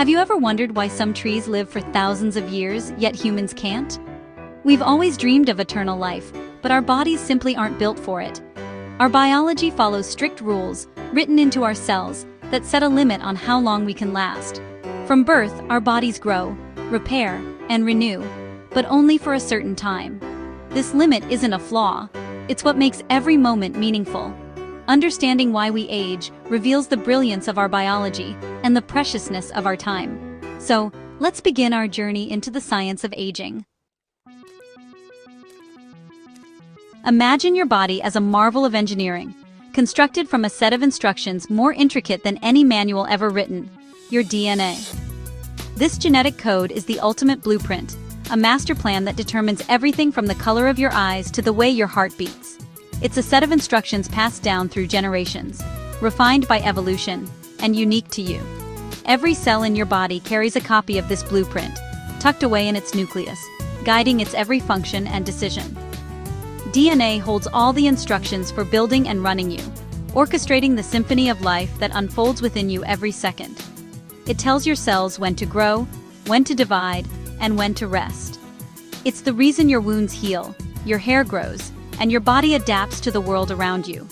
Have you ever wondered why some trees live for thousands of years, yet humans can't? We've always dreamed of eternal life, but our bodies simply aren't built for it. Our biology follows strict rules, written into our cells, that set a limit on how long we can last. From birth, our bodies grow, repair, and renew, but only for a certain time. This limit isn't a flaw, it's what makes every moment meaningful. Understanding why we age reveals the brilliance of our biology and the preciousness of our time. So, let's begin our journey into the science of aging. Imagine your body as a marvel of engineering, constructed from a set of instructions more intricate than any manual ever written: your DNA. This genetic code is the ultimate blueprint, a master plan that determines everything from the color of your eyes to the way your heart beats. It's a set of instructions passed down through generations, refined by evolution, and unique to you. Every cell in your body carries a copy of this blueprint, tucked away in its nucleus, guiding its every function and decision. DNA holds all the instructions for building and running you, orchestrating the symphony of life that unfolds within you every second. It tells your cells when to grow, when to divide, and when to rest. It's the reason your wounds heal, your hair grows, and your body adapts to the world around you.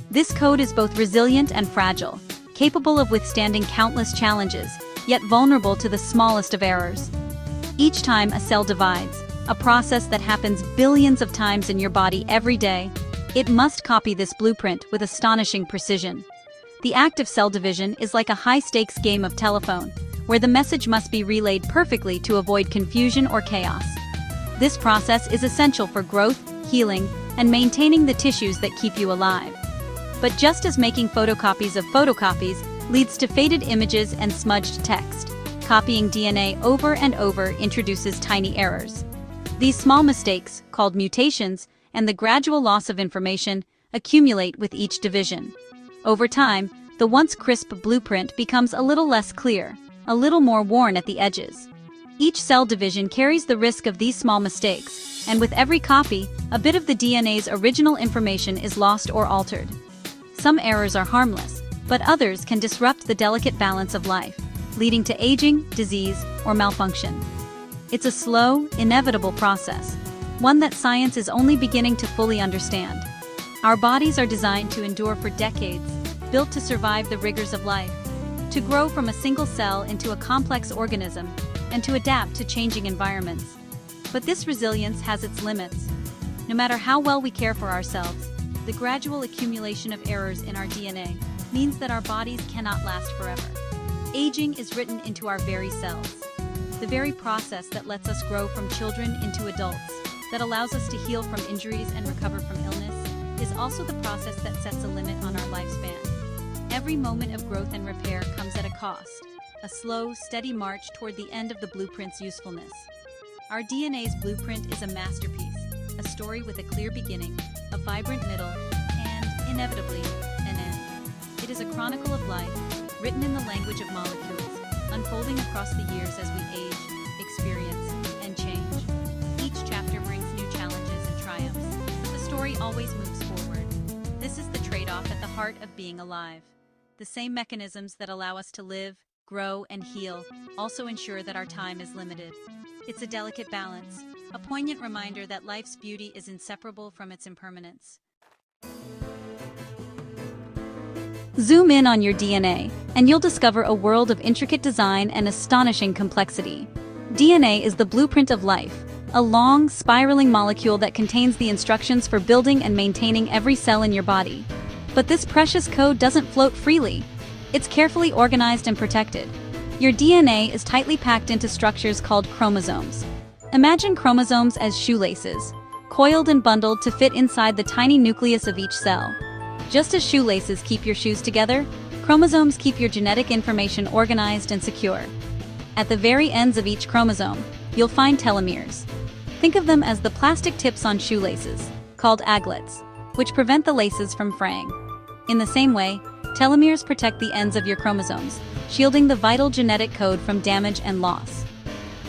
This code is both resilient and fragile, capable of withstanding countless challenges, yet vulnerable to the smallest of errors. Each time a cell divides, a process that happens billions of times in your body every day, it must copy this blueprint with astonishing precision. The act of cell division is like a high-stakes game of telephone, where the message must be relayed perfectly to avoid confusion or chaos. This process is essential for growth, healing, and maintaining the tissues that keep you alive. But just as making photocopies of photocopies leads to faded images and smudged text, copying DNA over and over introduces tiny errors. These small mistakes, called mutations, and the gradual loss of information accumulate with each division. Over time, the once crisp blueprint becomes a little less clear, a little more worn at the edges. Each cell division carries the risk of these small mistakes, and with every copy, a bit of the DNA's original information is lost or altered. Some errors are harmless, but others can disrupt the delicate balance of life, leading to aging, disease, or malfunction. It's a slow, inevitable process, one that science is only beginning to fully understand. Our bodies are designed to endure for decades, built to survive the rigors of life, to grow from a single cell into a complex organism, and to adapt to changing environments. But this resilience has its limits. No matter how well we care for ourselves, the gradual accumulation of errors in our DNA means that our bodies cannot last forever. Aging is written into our very cells. The very process that lets us grow from children into adults, that allows us to heal from injuries and recover from illness, is also the process that sets a limit on our lifespan. Every moment of growth and repair comes at a cost, a slow, steady march toward the end of the blueprint's usefulness. Our DNA's blueprint is a masterpiece, a story with a clear beginning, a vibrant middle, and, inevitably, an end. It is a chronicle of life, written in the language of molecules, unfolding across the years as we age, experience, and change. Each chapter brings new challenges and triumphs, but the story always moves forward. This is the trade-off at the heart of being alive. The same mechanisms that allow us to live, grow, and heal also ensure that our time is limited. It's a delicate balance, a poignant reminder that life's beauty is inseparable from its impermanence. Zoom in on your DNA, and you'll discover a world of intricate design and astonishing complexity. DNA is the blueprint of life, a long, spiraling molecule that contains the instructions for building and maintaining every cell in your body. But this precious code doesn't float freely. It's carefully organized and protected. Your DNA is tightly packed into structures called chromosomes. Imagine chromosomes as shoelaces, coiled and bundled to fit inside the tiny nucleus of each cell. Just as shoelaces keep your shoes together, chromosomes keep your genetic information organized and secure. At the very ends of each chromosome, you'll find telomeres. Think of them as the plastic tips on shoelaces, called aglets, which prevent the laces from fraying. In the same way, telomeres protect the ends of your chromosomes, shielding the vital genetic code from damage and loss.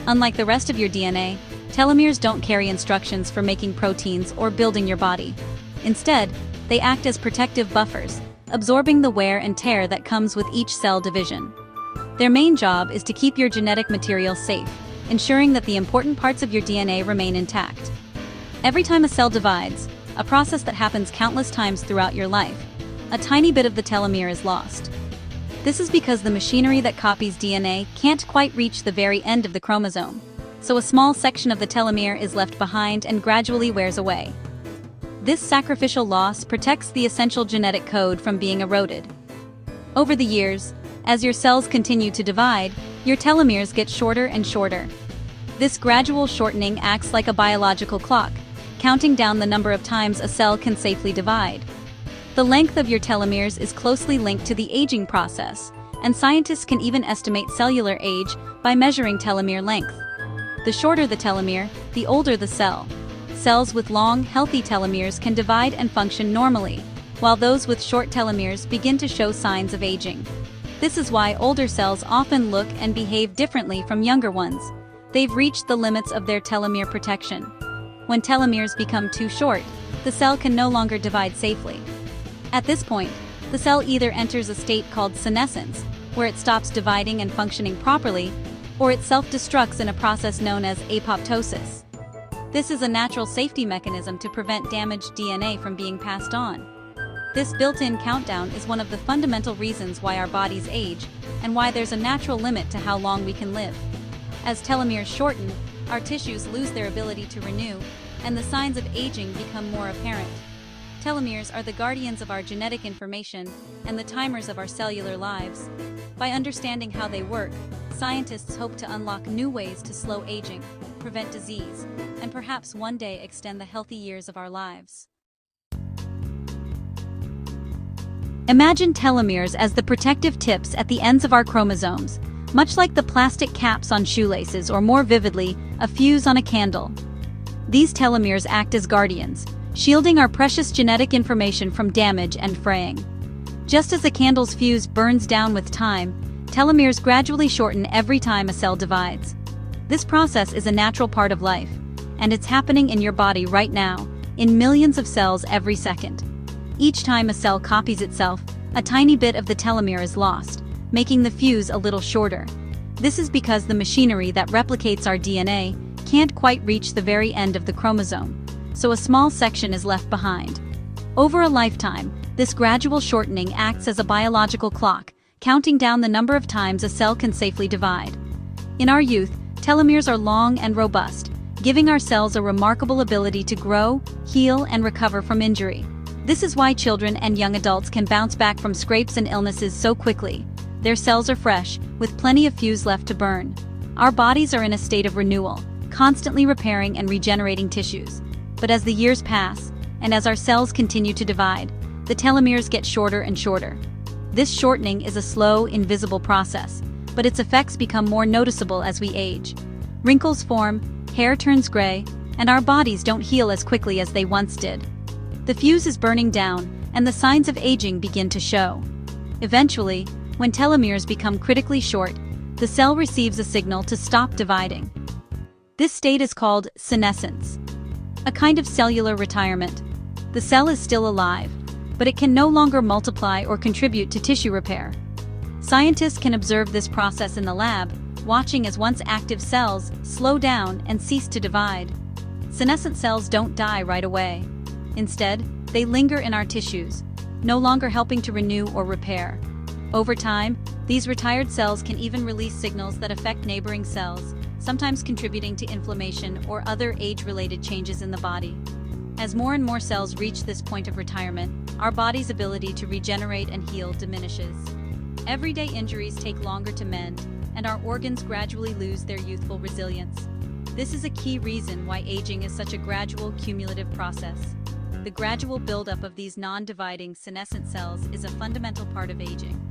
Unlike the rest of your DNA, telomeres don't carry instructions for making proteins or building your body. Instead, they act as protective buffers, absorbing the wear and tear that comes with each cell division. Their main job is to keep your genetic material safe, ensuring that the important parts of your DNA remain intact. Every time a cell divides, a process that happens countless times throughout your life, a tiny bit of the telomere is lost. This is because the machinery that copies DNA can't quite reach the very end of the chromosome, so a small section of the telomere is left behind and gradually wears away. This sacrificial loss protects the essential genetic code from being eroded. Over the years, as your cells continue to divide, your telomeres get shorter and shorter. This gradual shortening acts like a biological clock, counting down the number of times a cell can safely divide. The length of your telomeres is closely linked to the aging process, and scientists can even estimate cellular age by measuring telomere length. The shorter the telomere, the older the cell. Cells with long, healthy telomeres can divide and function normally, while those with short telomeres begin to show signs of aging. This is why older cells often look and behave differently from younger ones. They've reached the limits of their telomere protection. When telomeres become too short, the cell can no longer divide safely. At this point, the cell either enters a state called senescence, where it stops dividing and functioning properly, or it self-destructs in a process known as apoptosis. This is a natural safety mechanism to prevent damaged DNA from being passed on. This built-in countdown is one of the fundamental reasons why our bodies age, and why there's a natural limit to how long we can live. As telomeres shorten, our tissues lose their ability to renew, and the signs of aging become more apparent. Telomeres are the guardians of our genetic information and the timers of our cellular lives. By understanding how they work, scientists hope to unlock new ways to slow aging, prevent disease, and perhaps one day extend the healthy years of our lives. Imagine telomeres as the protective tips at the ends of our chromosomes, much like the plastic caps on shoelaces, or more vividly, a fuse on a candle. These telomeres act as guardians, shielding our precious genetic information from damage and fraying. Just as a candle's fuse burns down with time, telomeres gradually shorten every time a cell divides. This process is a natural part of life, and it's happening in your body right now, in millions of cells every second. Each time a cell copies itself, a tiny bit of the telomere is lost, making the fuse a little shorter. This is because the machinery that replicates our DNA can't quite reach the very end of the chromosome, so a small section is left behind. Over a lifetime, this gradual shortening acts as a biological clock, counting down the number of times a cell can safely divide. In our youth, telomeres are long and robust, giving our cells a remarkable ability to grow, heal, and recover from injury. This is why children and young adults can bounce back from scrapes and illnesses so quickly. Their cells are fresh, with plenty of fuse left to burn. Our bodies are in a state of renewal, constantly repairing and regenerating tissues. But as the years pass, and as our cells continue to divide, the telomeres get shorter and shorter. This shortening is a slow, invisible process, but its effects become more noticeable as we age. Wrinkles form, hair turns gray, and our bodies don't heal as quickly as they once did. The fuse is burning down, and the signs of aging begin to show. Eventually, when telomeres become critically short, the cell receives a signal to stop dividing. This state is called senescence, a kind of cellular retirement. The cell is still alive, but it can no longer multiply or contribute to tissue repair. Scientists can observe this process in the lab, watching as once active cells slow down and cease to divide. Senescent cells don't die right away. Instead, they linger in our tissues, no longer helping to renew or repair. Over time, these retired cells can even release signals that affect neighboring cells, sometimes contributing to inflammation or other age-related changes in the body. As more and more cells reach this point of retirement, our body's ability to regenerate and heal diminishes. Everyday injuries take longer to mend, and our organs gradually lose their youthful resilience. This is a key reason why aging is such a gradual, cumulative process. The gradual buildup of these non-dividing senescent cells is a fundamental part of aging.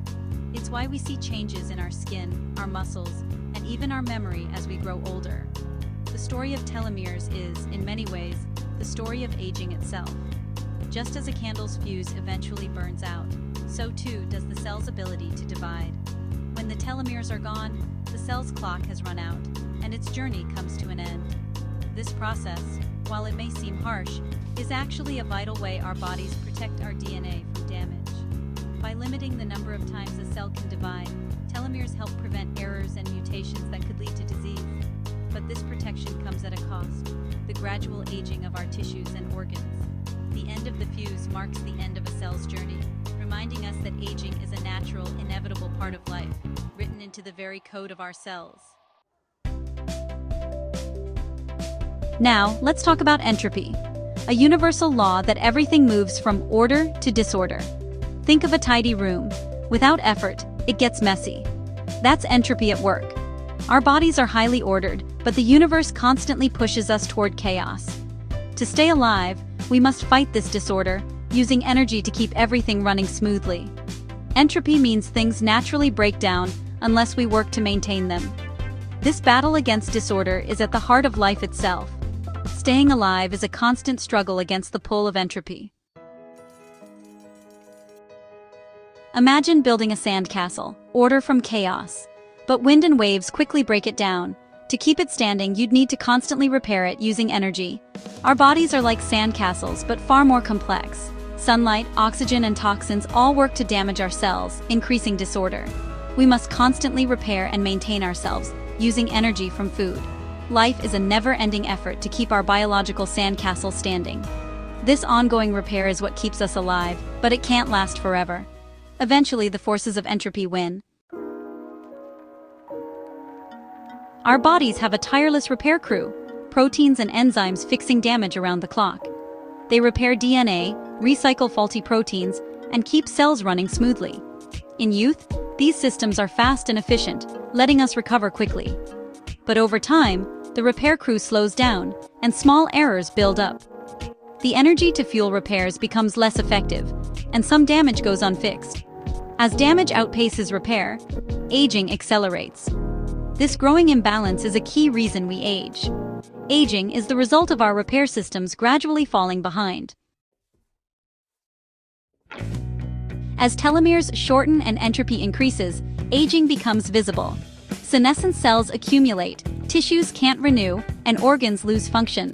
It's why we see changes in our skin, our muscles, and even our memory as we grow older. The story of telomeres is, in many ways, the story of aging itself. Just as a candle's fuse eventually burns out, so too does the cell's ability to divide. When the telomeres are gone, the cell's clock has run out, and its journey comes to an end. This process, while it may seem harsh, is actually a vital way our bodies protect our DNA from damage. By limiting the number of times a cell can divide, Telomeres help prevent errors and mutations that could lead to disease. But this protection comes at a cost: the gradual aging of our tissues and organs. The end of the fuse marks the end of a cell's journey, reminding us that aging is a natural, inevitable part of life, written into the very code of our cells. Now, let's talk about entropy, a universal law that everything moves from order to disorder. Think of a tidy room. Without effort, it gets messy. That's entropy at work. Our bodies are highly ordered, but the universe constantly pushes us toward chaos. To stay alive, we must fight this disorder, using energy to keep everything running smoothly. Entropy means things naturally break down unless we work to maintain them. This battle against disorder is at the heart of life itself. Staying alive is a constant struggle against the pull of entropy. Imagine building a sandcastle, order from chaos. But wind and waves quickly break it down. To keep it standing, you'd need to constantly repair it using energy. Our bodies are like sandcastles, but far more complex. Sunlight, oxygen, and toxins all work to damage our cells, increasing disorder. We must constantly repair and maintain ourselves, using energy from food. Life is a never-ending effort to keep our biological sandcastle standing. This ongoing repair is what keeps us alive, but it can't last forever. Eventually, the forces of entropy win. Our bodies have a tireless repair crew, proteins and enzymes fixing damage around the clock. They repair DNA, recycle faulty proteins, and keep cells running smoothly. In youth, these systems are fast and efficient, letting us recover quickly. But over time, the repair crew slows down, and small errors build up. The energy to fuel repairs becomes less effective, and some damage goes unfixed. As damage outpaces repair, aging accelerates. This growing imbalance is a key reason we age. Aging is the result of our repair systems gradually falling behind. As telomeres shorten and entropy increases, aging becomes visible. Senescent cells accumulate, tissues can't renew, and organs lose function.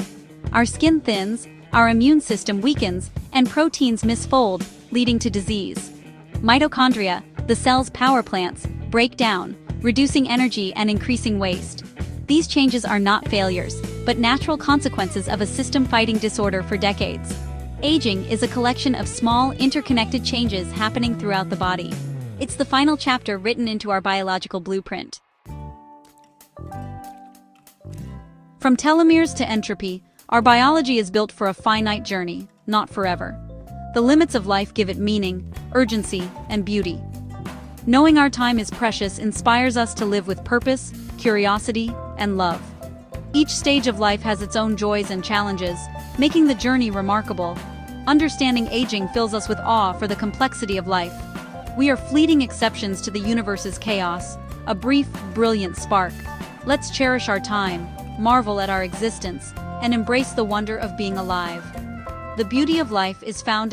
Our skin thins, our immune system weakens, and proteins misfold, leading to disease. Mitochondria, the cell's power plants, break down, reducing energy and increasing waste. These changes are not failures, but natural consequences of a system fighting disorder for decades. Aging is a collection of small, interconnected changes happening throughout the body. It's the final chapter written into our biological blueprint. From telomeres to entropy, our biology is built for a finite journey, not forever. The limits of life give it meaning, urgency, and beauty. Knowing our time is precious inspires us to live with purpose, curiosity, and love. Each stage of life has its own joys and challenges, making the journey remarkable. Understanding aging fills us with awe for the complexity of life. We are fleeting exceptions to the universe's chaos, a brief, brilliant spark. Let's cherish our time, marvel at our existence, and embrace the wonder of being alive. The beauty of life is found in